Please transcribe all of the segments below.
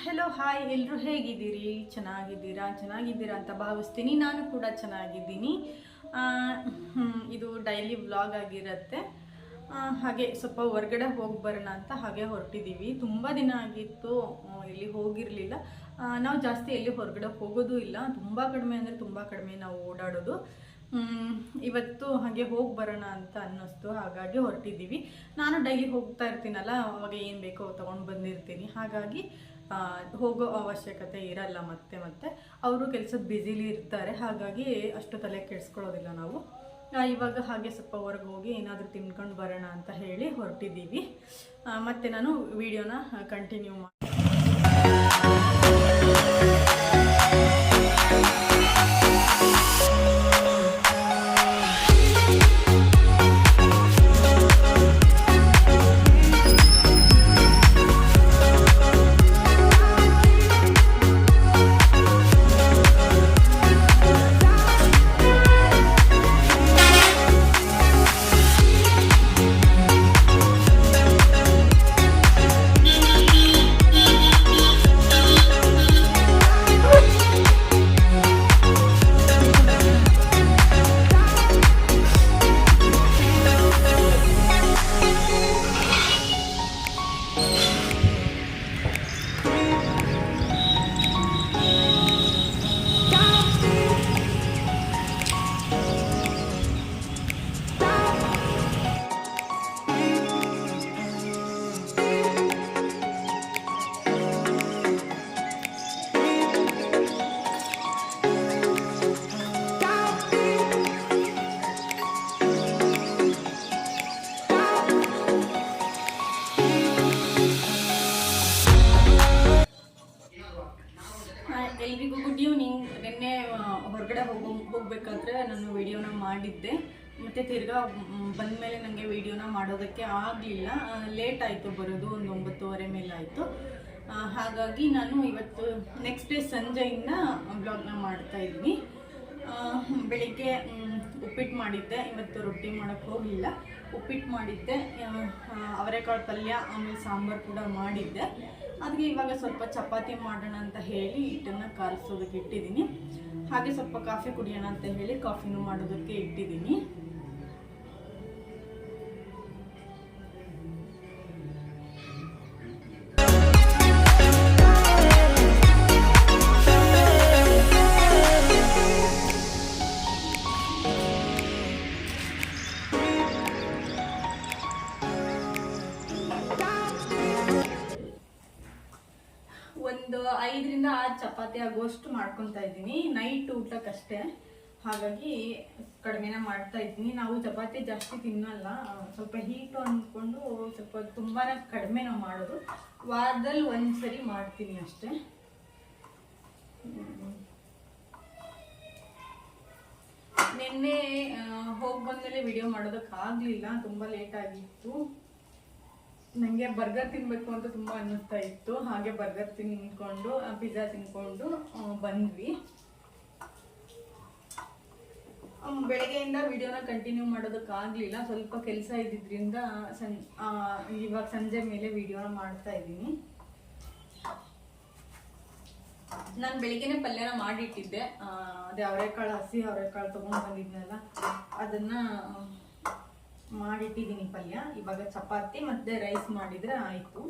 Hello hi, ಎಲ್ಲರೂ ಹೇಗಿದ್ದೀರಿ? ಚೆನ್ನಾಗಿದ್ದೀರಾ ಅಂತ ಭಾವಿಸ್ತೀನಿ. ನಾನು ಕೂಡ ಚೆನ್ನಾಗಿದ್ದೀನಿ. ಇದು ಡೈಲಿ ವ್ಲಾಗ್ ಆಗಿರುತ್ತೆ. ಹಾಗೆ ಸ್ವಲ್ಪ ಹೊರಗಡೆ ಹೋಗಿ ಬರೋಣ ಅಂತ ಹಾಗೆ ಹೊರಟಿದ್ದೀವಿ. ತುಂಬ ದಿನ ಆಗಿತ್ತು ಎಲ್ಲಿ ಹೋಗಿರಲಿಲ್ಲ. ನಾವು ಜಾಸ್ತಿ ಎಲ್ಲಿ ಹೊರಗಡೆ ಹೋಗೋದು ಇಲ್ಲ, ತುಂಬ ಕಡಿಮೆ ಅಂದರೆ ತುಂಬ ಕಡಿಮೆ ನಾವು ಓಡಾಡೋದು. ಇವತ್ತು ಹಾಗೆ ಹೋಗಿ ಬರೋಣ ಅಂತ ಅನ್ನಿಸ್ತು, ಹಾಗಾಗಿ ಹೊರಟಿದ್ದೀವಿ. ನಾನು ಡೈಲಿ ಹೋಗ್ತಾ ಇರ್ತೀನಲ್ಲ, ಅವಾಗ ಏನು ಬೇಕೋ ತೊಗೊಂಡು ಬಂದಿರ್ತೀನಿ. ಹಾಗಾಗಿ ಹೋಗೋ ಅವಶ್ಯಕತೆ ಇರಲ್ಲ. ಮತ್ತೆ ಅವರು ಕೆಲಸದ ಬ್ಯುಸಿಲಿ ಇರ್ತಾರೆ, ಹಾಗಾಗಿ ಅಷ್ಟು ತಲೆ ಕೆಡಿಸ್ಕೊಳ್ಳೋದಿಲ್ಲ ನಾವು. ಇವಾಗ ಹಾಗೆ ಸ್ವಲ್ಪ ಹೊರಗೆ ಹೋಗಿ ಏನಾದರೂ ತಿನ್ಕೊಂಡು ಬರೋಣ ಅಂತ ಹೇಳಿ ಹೊರಟಿದ್ದೀವಿ. ಮತ್ತು ನಾನು ವಿಡಿಯೋನ ಕಂಟಿನ್ಯೂ ಮಾಡಿ ಎಲ್ರಿಗೂ ಗುಡ್ ಈವ್ನಿಂಗ್. ನಿನ್ನೆ ಹೊರಗಡೆ ಹೋಗ್ಬೇಕಾದ್ರೆ ನಾನು ವಿಡಿಯೋನ ಮಾಡಿದ್ದೆ, ಮತ್ತು ತಿರ್ಗಾ ಬಂದಮೇಲೆ ನನಗೆ ವಿಡಿಯೋನ ಮಾಡೋದಕ್ಕೆ ಆಗಲಿಲ್ಲ. ಲೇಟ್ ಆಯಿತು ಬರೋದು, ಒಂದು 9:30 ಮೇಲೆ ಆಯಿತು. ಹಾಗಾಗಿ ನಾನು ಇವತ್ತು ನೆಕ್ಸ್ಟ್ ಡೇ ಸಂಜೆಯಿಂದ ಬ್ಲಾಗ್ನ ಮಾಡ್ತಾಯಿದ್ದೀನಿ. ಬೆಳಿಗ್ಗೆ ಉಪ್ಪಿಟ್ಟು ಮಾಡಿದ್ದೆ, ಇವತ್ತು ರೊಟ್ಟಿ ಮಾಡೋಕ್ಕೆ ಹೋಗಲಿಲ್ಲ. ಉಪ್ಪಿಟ್ಟು ಮಾಡಿದ್ದೆ, ಅವರೆಕಾಳು ಪಲ್ಯ, ಆಮೇಲೆ ಸಾಂಬಾರು ಕೂಡ ಮಾಡಿದ್ದೆ. ಅದಕ್ಕೆ ಇವಾಗ ಸ್ವಲ್ಪ ಚಪಾತಿ ಮಾಡೋಣ ಅಂತ ಹೇಳಿ ಹಿಟ್ಟನ್ನು ಕಾಲಿಸೋದಕ್ಕೆ ಇಟ್ಟಿದ್ದೀನಿ. ಹಾಗೆ ಸ್ವಲ್ಪ ಕಾಫಿ ಕುಡಿಯೋಣ ಅಂತ ಹೇಳಿ ಕಾಫಿನೂ ಮಾಡೋದಕ್ಕೆ ಇಟ್ಟಿದ್ದೀನಿ. ಒಂದು 5ರಿಂದ 6 ಚಪಾತಿ ಆಗುವಷ್ಟು ಮಾಡ್ಕೊತಾ ಇದ್ದೀನಿ, ನೈಟ್ ಊಟಕ್ಕಷ್ಟೇ. ಹಾಗಾಗಿ ಕಡಿಮೆನ ಮಾಡ್ತಾ ಇದ್ದೀನಿ. ನಾವು ಚಪಾತಿ ಜಾಸ್ತಿ ತಿನ್ನಲ್ಲ, ಸ್ವಲ್ಪ ಹೀಟು ಅಂದ್ಕೊಂಡು ಸ್ವಲ್ಪ ತುಂಬಾ ಕಡಿಮೆ ನಾವು ಮಾಡೋದು. ವಾರದಲ್ಲಿ ಒಂದ್ಸರಿ ಮಾಡ್ತೀನಿ ಅಷ್ಟೇ. ನಿನ್ನೆ ಹೋಗಿ ಬಂದಮೇಲೆ ವಿಡಿಯೋ ಮಾಡೋದಕ್ಕಾಗಲಿಲ್ಲ, ತುಂಬ ಲೇಟ್ ಆಗಿತ್ತು. ನನಗೆ ಬರ್ಗರ್ ತಿನ್ನಬೇಕು ಅಂತ ತುಂಬ ಅನ್ನಿಸ್ತಾ ಇತ್ತು. ಹಾಗೆ ಬರ್ಗರ್ ತಿನ್ಕೊಂಡು ಪಿಜ್ಜಾ ತಿನ್ಕೊಂಡು ಬಂದ್ವಿ. ಬೆಳಗ್ಗೆಯಿಂದ ವಿಡಿಯೋನ ಕಂಟಿನ್ಯೂ ಮಾಡೋದಕ್ಕಾಗಲಿಲ್ಲ, ಸ್ವಲ್ಪ ಕೆಲಸ ಇದ್ದಿದ್ದರಿಂದ ಇವಾಗ ಸಂಜೆ ಮೇಲೆ ವಿಡಿಯೋನ ಮಾಡ್ತಾ ಇದ್ದೀನಿ. ನಾನು ಬೆಳಿಗ್ಗೆನೆ ಪಲ್ಯನ ಮಾಡಿಟ್ಟಿದ್ದೆ. ಅದೇ ಅವರೆಕಾಳು, ಹಸಿ ಅವರೆಕಾಳು ತೊಗೊಂಡು ಬಂದಿದ್ನಲ್ಲ, ಅದನ್ನ ಮಾಡಿಟ್ಟಿದ್ದೀನಿ ಪಲ್ಯ. ಇವಾಗ ಚಪಾತಿ ಮತ್ತೆ ರೈಸ್ ಮಾಡಿದ್ರೆ ಆಯಿತು.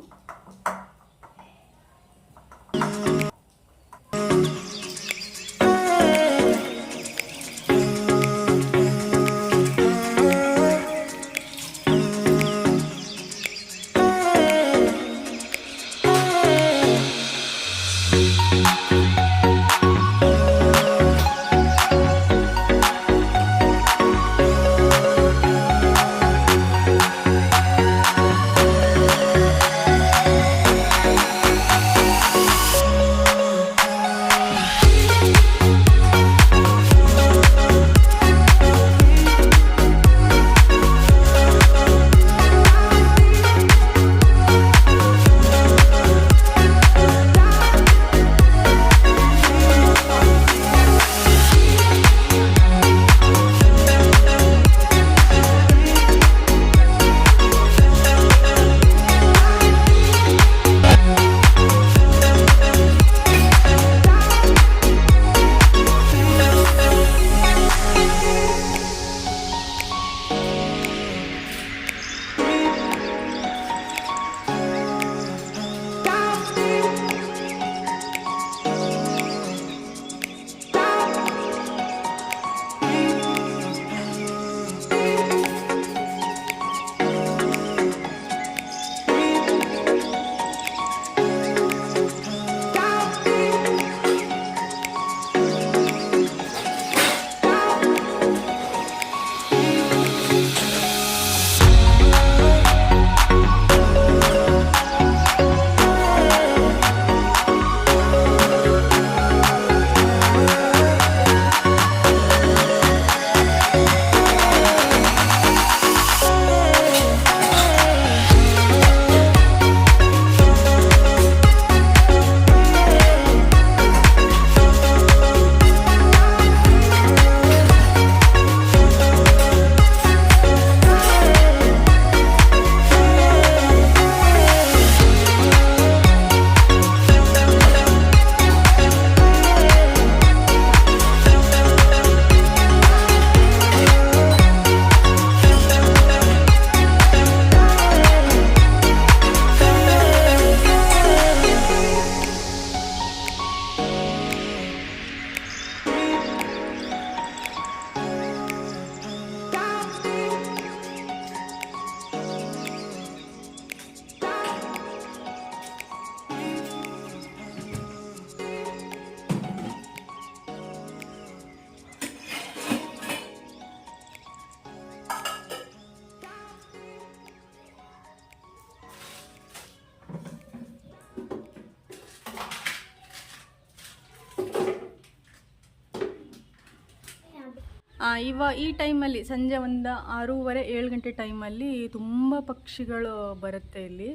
ಈ ಟೈಮಲ್ಲಿ ಸಂಜೆ ಒಂದು 6:30-7 ಗಂಟೆ ಟೈಮಲ್ಲಿ ತುಂಬ ಪಕ್ಷಿಗಳು ಬರುತ್ತೆ ಇಲ್ಲಿ.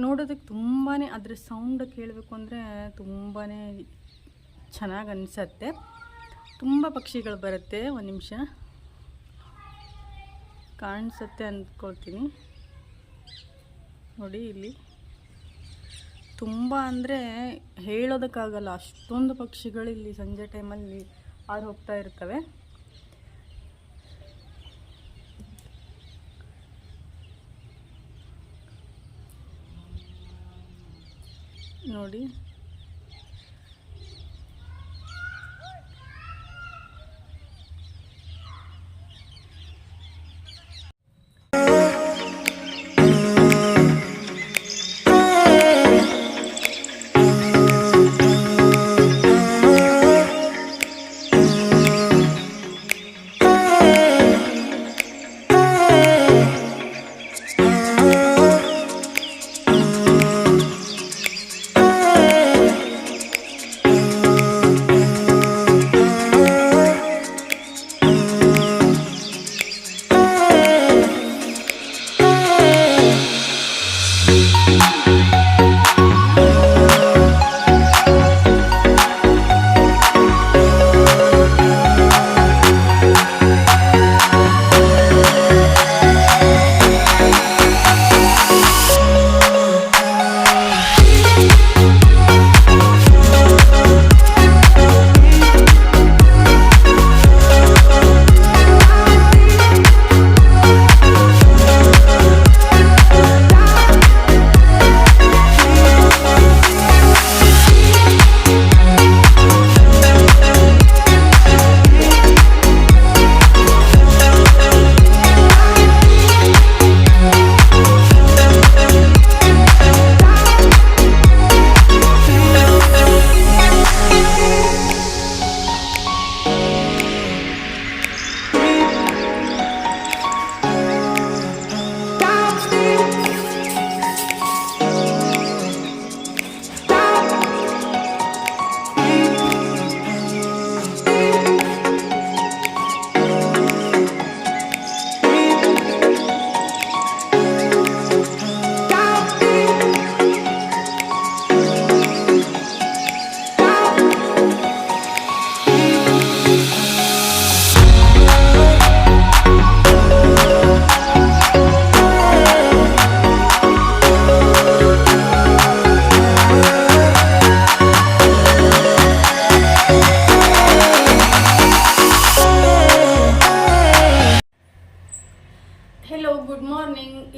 ನೋಡೋದಕ್ಕೆ ತುಂಬಾ ಅದ್ರ ಸೌಂಡ್ ಕೇಳಬೇಕು ಅಂದರೆ ತುಂಬಾ ಚೆನ್ನಾಗಿ ಅನಿಸತ್ತೆ. ತುಂಬ ಪಕ್ಷಿಗಳು ಬರುತ್ತೆ. ಒಂದು ನಿಮಿಷ ಕಾಣಿಸುತ್ತೆ ಅಂದ್ಕೊಳ್ತೀನಿ. ನೋಡಿ ಇಲ್ಲಿ ತುಂಬ ಅಂದರೆ ಹೇಳೋದಕ್ಕಾಗಲ್ಲ, ಅಷ್ಟೊಂದು ಪಕ್ಷಿಗಳು ಇಲ್ಲಿ ಸಂಜೆ ಟೈಮಲ್ಲಿ ಹಾರು ಹೋಗ್ತಾ ಇರ್ತವೆ. ನೋಡಿ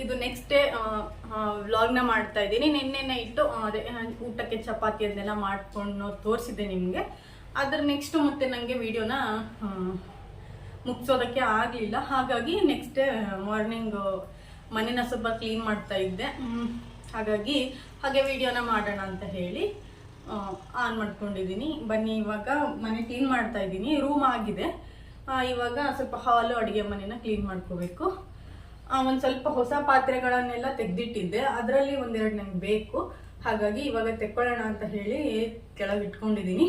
ಇದು ನೆಕ್ಸ್ಟ್ ಡೇ ವ್ಲಾಗ್ನ ಮಾಡ್ತಾ ಇದ್ದೀನಿ. ನಿನ್ನೆ ನೈಟು ಅದೇ ಊಟಕ್ಕೆ ಚಪಾತಿ ಅದನ್ನೆಲ್ಲ ಮಾಡ್ಕೊಂಡು ತೋರಿಸಿದ್ದೆ ನಿಮಗೆ. ಅದ್ರ ನೆಕ್ಸ್ಟ್ ಮತ್ತೆ ನನಗೆ ವಿಡಿಯೋನ ಮುಗಿಸೋದಕ್ಕೆ ಆಗಲಿಲ್ಲ. ಹಾಗಾಗಿ ನೆಕ್ಸ್ಟ್ ಡೇ ಮಾರ್ನಿಂಗ್ ಮನೆನ ಸ್ವಲ್ಪ ಕ್ಲೀನ್ ಮಾಡ್ತಾ ಇದ್ದೆ. ಹಾಗಾಗಿ ಹಾಗೆ ವಿಡಿಯೋನ ಮಾಡೋಣ ಅಂತ ಹೇಳಿ ಆನ್ ಮಾಡ್ಕೊಂಡಿದ್ದೀನಿ. ಬನ್ನಿ, ಇವಾಗ ಮನೆ ಕ್ಲೀನ್ ಮಾಡ್ತಾ ಇದ್ದೀನಿ. ರೂಮ್ ಆಗಿದೆ, ಇವಾಗ ಸ್ವಲ್ಪ ಹಾಲು ಅಡುಗೆ ಮನೆನ ಕ್ಲೀನ್ ಮಾಡ್ಕೋಬೇಕು. ಒಂದು ಸ್ವಲ್ಪ ಹೊಸ ಪಾತ್ರೆಗಳನ್ನೆಲ್ಲ ತೆಗೆದಿಟ್ಟಿದ್ದೆ, ಅದರಲ್ಲಿ ಒಂದೆರಡು ನನಗೆ ಬೇಕು. ಹಾಗಾಗಿ ಇವಾಗ ತೆಕ್ಕೊಳ್ಳೋಣ ಅಂತ ಹೇಳಿ ಕೆಳಗೆ ಇಟ್ಕೊಂಡಿದ್ದೀನಿ.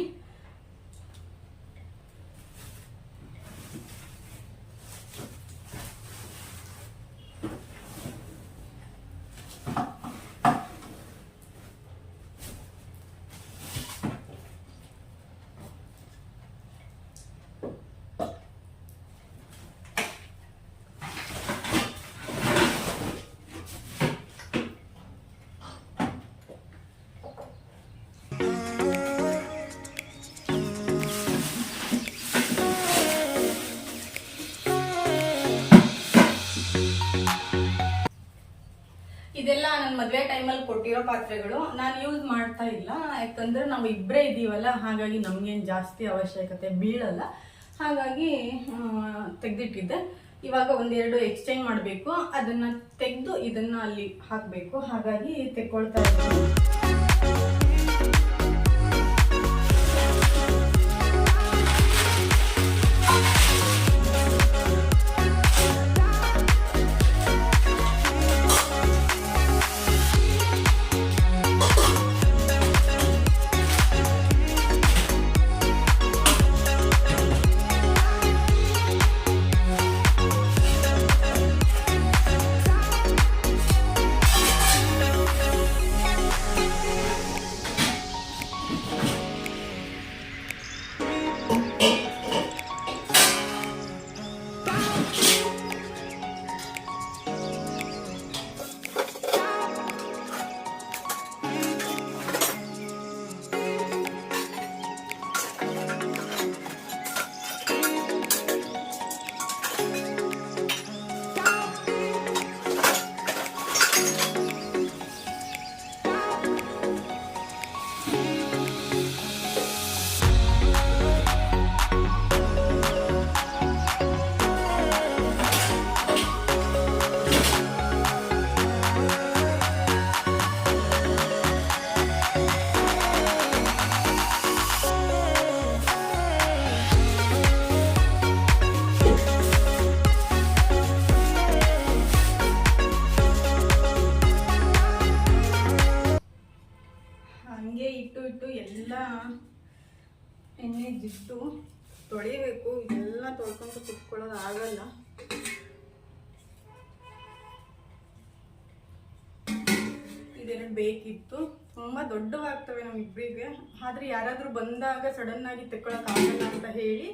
ಇದೆಲ್ಲ ನನ್ನ ಮದುವೆ ಟೈಮಲ್ಲಿ ಕೊಟ್ಟಿರೋ ಪಾತ್ರೆಗಳು. ನಾನು ಯೂಸ್ ಮಾಡ್ತಾ ಇಲ್ಲ, ಯಾಕಂದ್ರೆ ನಾವು ಇಬ್ಬರೇ ಇದ್ದೀವಲ್ಲ, ಹಾಗಾಗಿ ನಮಗೇನು ಜಾಸ್ತಿ ಅವಶ್ಯಕತೆ ಬೀಳಲ್ಲ. ಹಾಗಾಗಿ ತೆಗೆದಿಟ್ಟಿದ್ದೆ. ಇವಾಗ ಒಂದೆರಡು ಎಕ್ಸ್ಚೇಂಜ್ ಮಾಡಬೇಕು, ಅದನ್ನ ತೆಗೆದು ಇದನ್ನ ಅಲ್ಲಿ ಹಾಕಬೇಕು. ಹಾಗಾಗಿ ತೆಕ್ಕೊಳ್ತಾ ಇದ್ದೀನಿ. ತೆಗೆದ್ಬಿಟ್ಟು ಎಲ್ಲ ಎಣ್ಣೆ ಜಿಡ್ಡು ತೊಳಿಬೇಕು. ಇದೆಲ್ಲ ತೊಳ್ಕೊಂಡು ಕುತ್ಕೊಳ್ಳೋದು ಆಗಲ್ಲ. ಇದೆರಡು ಬೇಕಿತ್ತು. ತುಂಬ ದೊಡ್ಡವಾಗ್ತವೆ ನಮ್ಮಿಬ್ಬರಿಗೆ. ಆದರೆ ಯಾರಾದರೂ ಬಂದಾಗ ಸಡನ್ನಾಗಿ ತೆಕ್ಕೊಳಕ್ಕಾಗಲ್ಲ ಅಂತ ಹೇಳಿ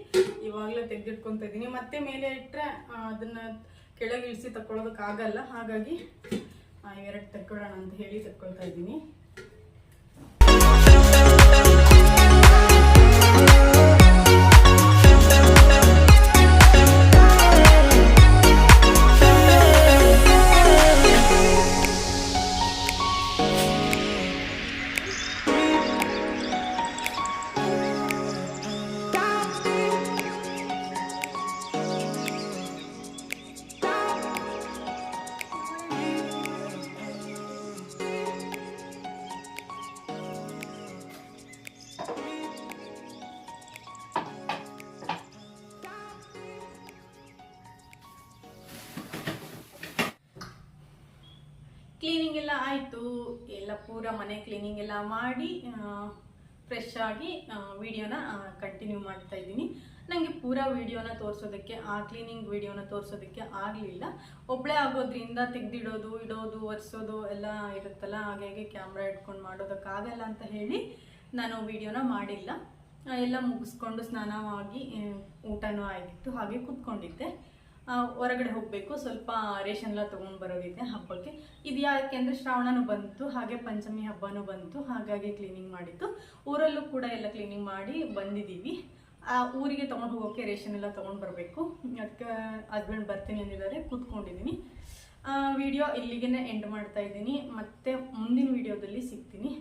ಇವಾಗಲೇ ತೆಗೆದಿಟ್ಕೊತಾ ಇದ್ದೀನಿ. ಮತ್ತೆ ಮೇಲೆ ಇಟ್ಟರೆ ಅದನ್ನು ಕೆಳಗೆ ಇಳಿಸಿ ತಗೊಳ್ಳೋದಕ್ಕಾಗಲ್ಲ. ಹಾಗಾಗಿ ಇವೆರಡು ತೆಕ್ಕೊಳ್ಳೋಣ ಅಂತ ಹೇಳಿ ತೆಕ್ಕೊಳ್ತಾ ಇದ್ದೀನಿ. ಕ್ಲೀನಿಂಗ್ ಎಲ್ಲ ಆಯಿತು. ಎಲ್ಲ ಪೂರ ಮನೆ ಕ್ಲೀನಿಂಗ್ ಎಲ್ಲ ಮಾಡಿ ಫ್ರೆಶ್ ಆಗಿ ವಿಡಿಯೋನ ಕಂಟಿನ್ಯೂ ಮಾಡ್ತಾ ಇದ್ದೀನಿ. ನನಗೆ ಪೂರ ವಿಡಿಯೋನ ತೋರಿಸೋದಕ್ಕೆ, ಆ ಕ್ಲೀನಿಂಗ್ ವಿಡಿಯೋನ ತೋರಿಸೋದಕ್ಕೆ ಆಗಲಿಲ್ಲ. ಒಬ್ಬಳೇ ಆಗೋದ್ರಿಂದ ತೆಗೆದಿಡೋದು, ಇಡೋದು, ಒರೆಸೋದು ಎಲ್ಲ ಇರುತ್ತಲ್ಲ, ಹಾಗಾಗಿ ಕ್ಯಾಮ್ರಾ ಇಟ್ಕೊಂಡು ಮಾಡೋದಕ್ಕಾಗಲ್ಲ ಅಂತ ಹೇಳಿ ನಾನು ವಿಡಿಯೋನ ಮಾಡಿಲ್ಲ. ಎಲ್ಲ ಮುಗಿಸ್ಕೊಂಡು ಸ್ನಾನವಾಗಿ ಊಟನೂ ಆಗಿತ್ತು, ಹಾಗೆ ಕೂತ್ಕೊಂಡಿದ್ದೆ. ಹೊರಗಡೆ ಹೋಗಬೇಕು, ಸ್ವಲ್ಪ ರೇಷನ್ ಎಲ್ಲ ತೊಗೊಂಡು ಬರೋದಿದೆ ಹಬ್ಬಕ್ಕೆ. ಇದು ಯಾಕೆಂದರೆ ಶ್ರಾವಣನೂ ಬಂತು, ಹಾಗೆ ಪಂಚಮಿ ಹಬ್ಬನೂ ಬಂತು, ಹಾಗಾಗಿ ಕ್ಲೀನಿಂಗ್ ಮಾಡಿತ್ತು. ಊರಲ್ಲೂ ಕೂಡ ಎಲ್ಲ ಕ್ಲೀನಿಂಗ್ ಮಾಡಿ ಬಂದಿದ್ದೀವಿ. ಆ ಊರಿಗೆ ತೊಗೊಂಡು ಹೋಗೋಕ್ಕೆ ರೇಷನ್ ಎಲ್ಲ ತೊಗೊಂಡು ಬರಬೇಕು. ಅದಕ್ಕೆ ಹಸ್ಬೆಂಡ್ ಬರ್ತೀನಿ ಅಂದಿದ್ದಾರೆ, ಕೂತ್ಕೊಂಡಿದ್ದೀನಿ. ವಿಡಿಯೋ ಇಲ್ಲಿಗೆ ಎಂಡ್ ಮಾಡ್ತಾ ಇದ್ದೀನಿ. ಮತ್ತೆ ಮುಂದಿನ ವಿಡಿಯೋದಲ್ಲಿ ಸಿಗ್ತೀನಿ.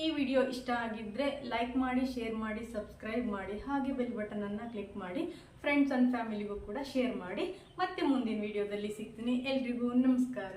ಈ ವಿಡಿಯೋ ಇಷ್ಟ ಆಗಿದ್ದರೆ ಲೈಕ್ ಮಾಡಿ, ಶೇರ್ ಮಾಡಿ, ಸಬ್ಸ್ಕ್ರೈಬ್ ಮಾಡಿ, ಹಾಗೆ ಬೆಲ್ ಬಟನನ್ನು ಕ್ಲಿಕ್ ಮಾಡಿ. ಫ್ರೆಂಡ್ಸ್ ಆ್ಯಂಡ್ ಫ್ಯಾಮಿಲಿಗೂ ಕೂಡ ಶೇರ್ ಮಾಡಿ. ಮತ್ತೆ ಮುಂದಿನ ವಿಡಿಯೋದಲ್ಲಿ ಸಿಗ್ತೀನಿ. ಎಲ್ರಿಗೂ ನಮಸ್ಕಾರ.